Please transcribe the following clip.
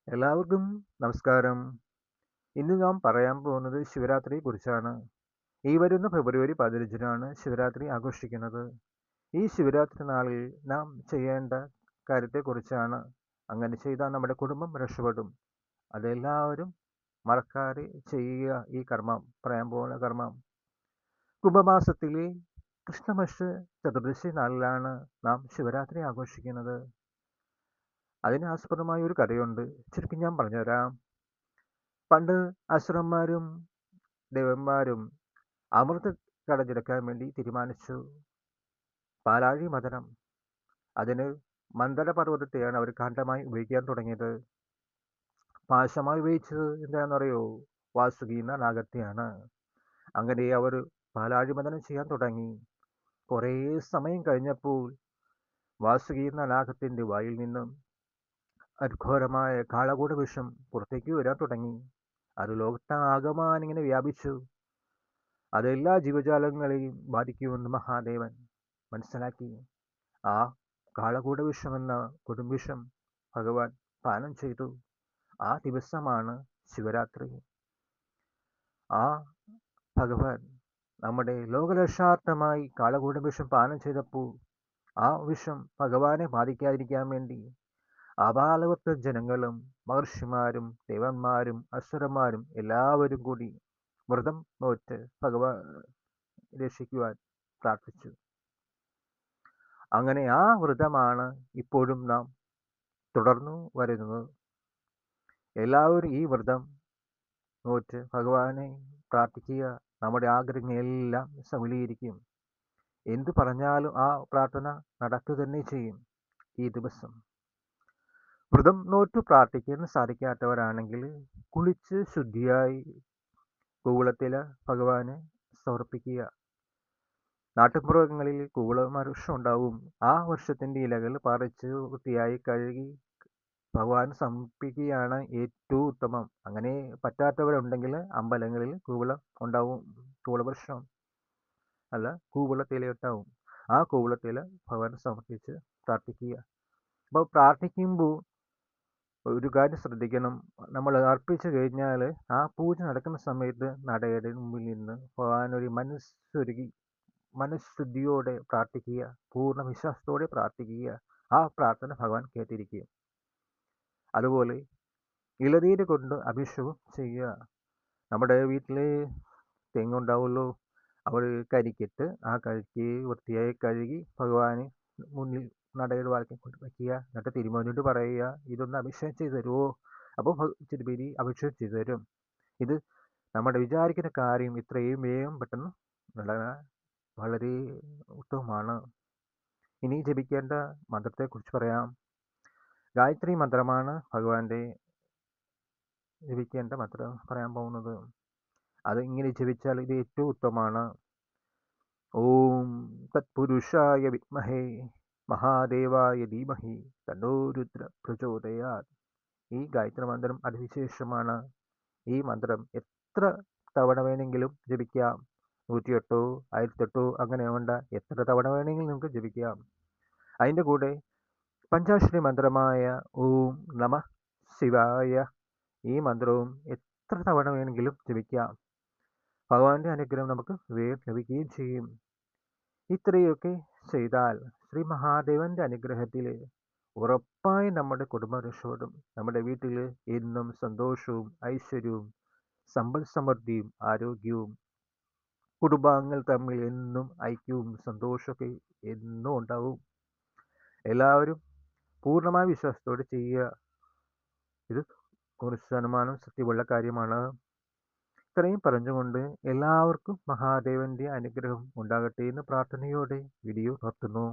എല്ലാവർക്കും നമസ്കാരം. ഇന്ന് നാം പറയാൻ പോകുന്നത് ശിവരാത്രിയെക്കുറിച്ചാണ്. ഈ വരുന്ന ഫെബ്രുവരി 15-നാണ് ശിവരാത്രി ആഘോഷിക്കുന്നത്. ഈ ശിവരാത്രി നാളിൽ നാം ചെയ്യേണ്ട കാര്യത്തെക്കുറിച്ചാണ്. അങ്ങനെ ചെയ്താൽ നമ്മുടെ കുടുംബം രക്ഷപ്പെടും. അതെല്ലാവരും മറക്കാതെ ചെയ്യുക. ഈ കർമ്മം, പറയാൻ പോകുന്ന കർമ്മം കുംഭമാസത്തിലെ കൃഷ്ണപക്ഷ ചതുർദശി നാളിലാണ് നാം ശിവരാത്രി ആഘോഷിക്കുന്നത്. അതിന് ആസ്പദമായ ഒരു കഥയുണ്ട്. ചുരുക്കി ഞാൻ പറഞ്ഞുതരാം. പണ്ട് അസുരന്മാരും ദേവന്മാരും അമൃത് കടഞ്ഞെടുക്കാൻ വേണ്ടി തീരുമാനിച്ചു. പാലാഴി മഥനം. അതിന് മന്ദരപർവ്വതത്തെയാണ് അവർ കാണ്ഡമായി ഉപയോഗിക്കാൻ തുടങ്ങിയത്. പാശമായി ഉപയോഗിച്ചത് എന്താണെന്നറിയോ? വാസുകി എന്ന നാഗത്തെയാണ്. അങ്ങനെ അവർ പാലാഴി മഥനം ചെയ്യാൻ തുടങ്ങി. കുറേ സമയം കഴിഞ്ഞപ്പോൾ വാസുകി എന്ന നാഗത്തിന്റെ വായിൽ നിന്നും അഘോരമായ കാളകൂട വിഷം പുറത്തേക്ക് വരാൻ തുടങ്ങി. അത് ലോകത്താകമാനം ഇങ്ങനെ വ്യാപിച്ചു. അതെല്ലാ ജീവജാലങ്ങളെയും ബാധിക്കുമെന്ന് മഹാദേവൻ മനസ്സിലാക്കി. ആ കാളകൂട വിഷമെന്ന കൊടുംവിഷം ഭഗവാൻ പാനം ചെയ്തു. ആ ദിവസമാണ് ശിവരാത്രി. ആ ഭഗവാൻ നമ്മുടെ ലോകരക്ഷാർത്ഥമായി കാളകൂട വിഷം പാനം ചെയ്തപ്പോൾ ആ വിഷം ഭഗവാനെ ബാധിക്കാതിരിക്കാൻ വേണ്ടി ആപാലവൃത്ത ജനങ്ങളും മഹർഷിമാരും ദേവന്മാരും അസുരന്മാരും എല്ലാവരും കൂടി വ്രതം നോറ്റ് ഭഗവാൻ രക്ഷിക്കുവാൻ പ്രാർത്ഥിച്ചു. അങ്ങനെ ആ വ്രതമാണ് ഇപ്പോഴും നാം തുടർന്നു വരുന്നത്. എല്ലാവരും ഈ വ്രതം നോറ്റ് ഭഗവാനെ പ്രാർത്ഥിക്കുക. നമ്മുടെ ആഗ്രഹങ്ങളെല്ലാം സഫലീകരിക്കും. എന്തു പറഞ്ഞാലും ആ പ്രാർത്ഥന നടക്കുക തന്നെ ചെയ്യും. ഈ ദിവസം വ്രതം നോറ്റ് പ്രാർത്ഥിക്കാൻ സാധിക്കാത്തവരാണെങ്കിൽ കുളിച്ച് ശുദ്ധിയായി കൂവളത്തില ഭഗവാന് സമർപ്പിക്കുക. നാട്ടുപുറങ്ങളിൽ കൂവള വൃക്ഷം ഉണ്ടാവും. ആ വൃക്ഷത്തിന്റെ ഇലകൾ പറിച്ച് വൃത്തിയായി കഴുകി ഭഗവാൻ സമർപ്പിക്കുകയാണ് ഏറ്റവും ഉത്തമം. അങ്ങനെ പറ്റാത്തവരുണ്ടെങ്കിൽ അമ്പലങ്ങളിൽ കൂവളം ഉണ്ടാവും. കൂവളവൃക്ഷം അല്ല, കൂവളത്തില ഉണ്ടാവും. ആ കൂവളത്തില ഭഗവാൻ സമർപ്പിച്ച് പ്രാർത്ഥിക്കുക. അപ്പോൾ പ്രാർത്ഥിക്കുമ്പോൾ ഒരു കാര്യം ശ്രദ്ധിക്കണം. നമ്മൾ അർപ്പിച്ചു കഴിഞ്ഞാൽ ആ പൂജ നടക്കുന്ന സമയത്ത് നടയുടെ മുമ്പിൽ നിന്ന് ഭഗവാൻ ഒരു മനഃശുദ്ധിയോടെ പ്രാർത്ഥിക്കുക. പൂർണ്ണ വിശ്വാസത്തോടെ പ്രാർത്ഥിക്കുക. ആ പ്രാർത്ഥന ഭഗവാൻ കേട്ടിരിക്കും. അതുപോലെ ഇളനീര് കൊണ്ട് അഭിഷേകം ചെയ്യുക. നമ്മുടെ വീട്ടിലെ തെങ്ങുണ്ടാവുമല്ലോ, അവർ കരിക്കിട്ട് ആ കരിക്ക് വൃത്തിയായി കഴുകി ഭഗവാന് മുന്നിൽ നടയുടെ വാക്കിൽ കൊണ്ട് വയ്ക്കുക. എന്നിട്ട് തിരുമോനോട് പറയുക, ഇതൊന്ന് അഭിഷേകം ചെയ്തു തരുമോ? അപ്പോൾ തിരുമേനി അഭിഷേകം ചെയ്തു തരും. ഇത് നമ്മുടെ വിചാരിക്കുന്ന കാര്യം ഇത്രയും വേഗം പെട്ടെന്ന് നടക്കാൻ വളരെ ഉത്തമമാണ്. ഇനി ജപിക്കേണ്ട മന്ത്രത്തെക്കുറിച്ച് പറയാം. ഗായത്രി മന്ത്രമാണ് ഭഗവാന്റെ ജപിക്കേണ്ട മന്ത്രം പറയാൻ പോകുന്നത്. അത് ഇങ്ങനെ ജപിച്ചാൽ ഇത് ഏറ്റവും ഉത്തമമാണ്. ഓം തത്പുരുഷായ വിദ്മഹേ മഹാദേവായ ധീമഹി തന്നോ രുദ്ര പ്രചോദയാത്. ഈ ഗായത്രി മന്ത്രം അതിവിശേഷമാണ്. ഈ മന്ത്രം എത്ര തവണ വേണമെങ്കിലും ജപിക്കാം. 108 1008 അങ്ങനെ വേണ്ട, എത്ര തവണ വേണമെങ്കിലും നമുക്ക് ജപിക്കാം. അതിൻ്റെ കൂടെ പഞ്ചാക്ഷരി മന്ത്രമായ ഓം നമ ശിവായ ഈ മന്ത്രവും എത്ര തവണ വേണമെങ്കിലും ജപിക്കാം. ഭഗവാന്റെ അനുഗ്രഹം നമുക്ക് വേഗം ലഭിക്കുകയും ചെയ്യും. ഇത്രയൊക്കെ ചെയ്താൽ ശ്രീ മഹാദേവന്റെ അനുഗ്രഹത്തിൽ ഉറപ്പായി നമ്മുടെ കുടുംബം രക്ഷപ്പെടും. നമ്മുടെ വീട്ടിൽ എന്നും സന്തോഷവും ഐശ്വര്യവും സമ്പൽ സമൃദ്ധിയും ആരോഗ്യവും കുടുംബാംഗങ്ങൾ തമ്മിൽ എന്നും ഐക്യവും സന്തോഷമൊക്കെ എന്നും ഉണ്ടാവും. എല്ലാവരും പൂർണ്ണമായ വിശ്വാസത്തോടെ ചെയ്യുക. ഇത് 100% സത്യമുള്ള കാര്യമാണ്. ഇത്രയും പറഞ്ഞുകൊണ്ട് എല്ലാവർക്കും മഹാദേവന്റെ അനുഗ്രഹം ഉണ്ടാകട്ടെ എന്ന് പ്രാർത്ഥനയോടെ വീഡിയോ നിർത്തുന്നു.